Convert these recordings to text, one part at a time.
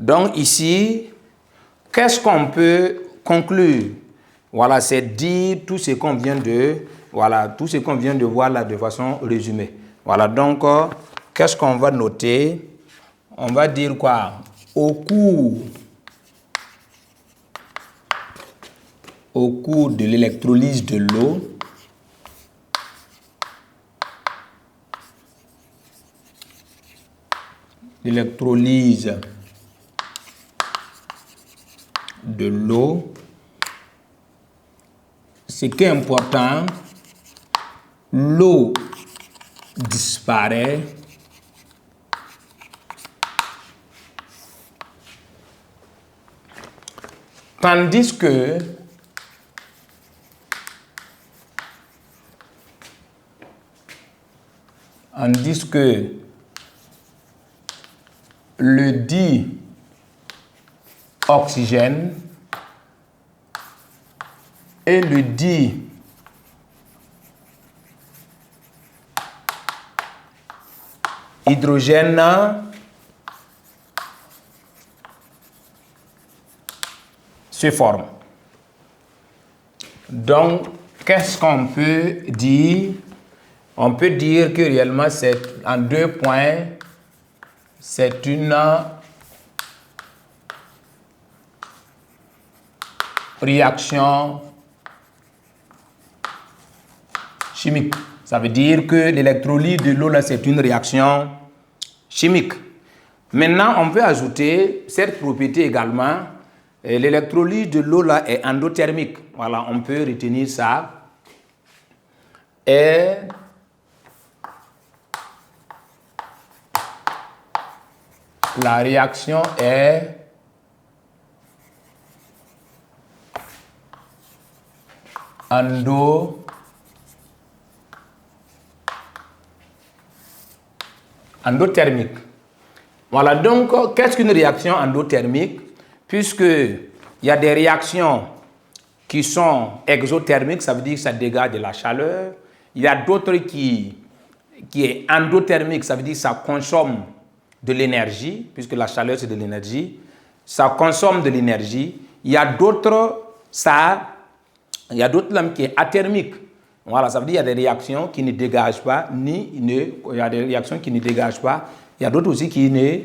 Donc ici, qu'est-ce qu'on peut conclure? Voilà, c'est dire tout ce qu'on vient de, voilà, tout ce qu'on vient de voir là de façon résumée. Voilà, donc, qu'est-ce qu'on va noter? On va dire quoi? Au cours de l'électrolyse de l'eau, ce qui est important, l'eau disparaît tandis que le dioxygène et le dihydrogène se forment. Donc, qu'est-ce qu'on peut dire? On peut dire que réellement, c'est en 2 points, c'est une réaction chimique. Ça veut dire que l'électrolyse de l'eau, là, c'est une réaction chimique. Maintenant, on peut ajouter cette propriété également. L'électrolyse de l'eau, là, est endothermique. Voilà, on peut retenir ça. Et la réaction est endothermique. Voilà, donc, qu'est-ce qu'une réaction endothermique? Puisque il y a des réactions qui sont exothermiques, ça veut dire que ça dégage de la chaleur. Il y a d'autres qui est endothermique, ça veut dire que ça consomme de l'énergie, puisque la chaleur c'est de l'énergie. Ça consomme de l'énergie. Il y a d'autres lames qui est athermique. Voilà, ça veut dire qu'il y a des réactions qui ne dégagent pas, il y a des réactions qui ne dégagent pas. Il y a d'autres aussi qui ne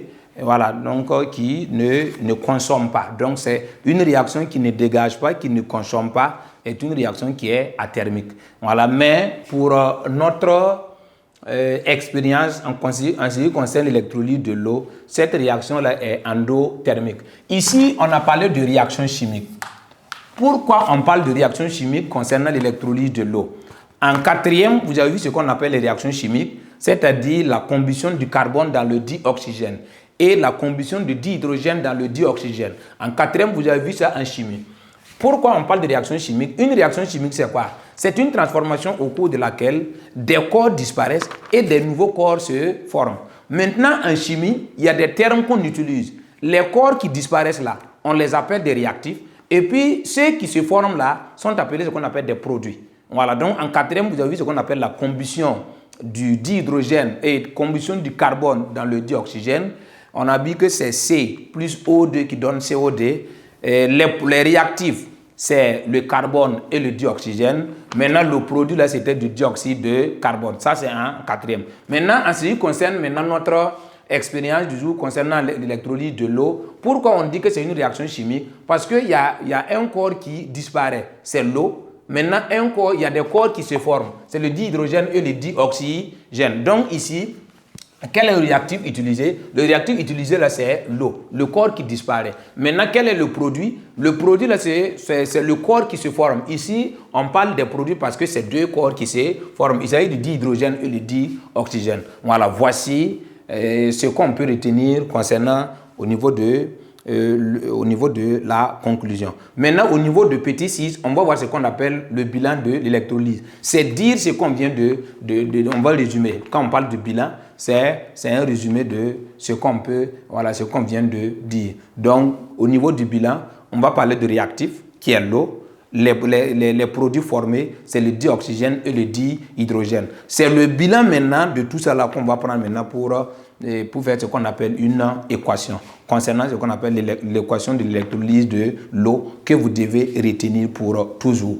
consomment pas. Donc, c'est une réaction qui ne dégage pas, qui ne consomme pas, est une réaction qui est athermique. Voilà, mais pour notre expérience en ce qui concerne l'électrolyse de l'eau, cette réaction-là est endothermique. Ici, on a parlé de réaction chimique. Pourquoi on parle de réaction chimique concernant l'électrolyse de l'eau? En 4e, vous avez vu ce qu'on appelle les réactions chimiques, c'est-à-dire la combustion du carbone dans le dioxygène et la combustion du dihydrogène dans le dioxygène. En 4e, vous avez vu ça en chimie. Pourquoi on parle de réaction chimique? Une réaction chimique, c'est quoi? C'est une transformation au cours de laquelle des corps disparaissent et des nouveaux corps se forment. Maintenant, en chimie, il y a des termes qu'on utilise. Les corps qui disparaissent là, on les appelle des réactifs. Et puis, ceux qui se forment là sont appelés ce qu'on appelle des produits. Voilà, donc en 4e, vous avez vu ce qu'on appelle la combustion du dihydrogène et combustion du carbone dans le dioxygène. On a vu que c'est C plus O2 qui donne CO2. Les réactifs, c'est le carbone et le dioxygène. Maintenant, le produit là, c'était du dioxyde de carbone. Ça, c'est en 4e. Maintenant, en ce qui concerne notre expérience du jour concernant l'électrolyse de l'eau, pourquoi on dit que c'est une réaction chimique? Parce qu'il y a un corps qui disparaît, c'est l'eau. Maintenant, il y a des corps qui se forment, c'est le dihydrogène et le dioxygène. Donc ici, quel est le réactif utilisé? Le réactif utilisé là, c'est l'eau, le corps qui disparaît. Maintenant, quel est le produit? Le produit là, c'est le corps qui se forme. Ici, on parle des produits parce que c'est 2 corps qui se forment. Il s'agit du dihydrogène et le dioxygène. Voilà, voici ce qu'on peut retenir concernant au niveau de la conclusion. Maintenant, au niveau de petit 6, on va voir ce qu'on appelle le bilan de l'électrolyse. C'est dire ce qu'on vient on va résumer. Quand on parle de bilan, c'est un résumé de ce qu'on vient de dire. Donc, au niveau du bilan, on va parler de réactif, qui est l'eau. Les produits formés, c'est le dioxygène et le dihydrogène. C'est le bilan maintenant de tout ça là qu'on va prendre maintenant pour pour faire ce qu'on appelle une équation concernant ce qu'on appelle l'équation de l'électrolyse de l'eau que vous devez retenir pour toujours.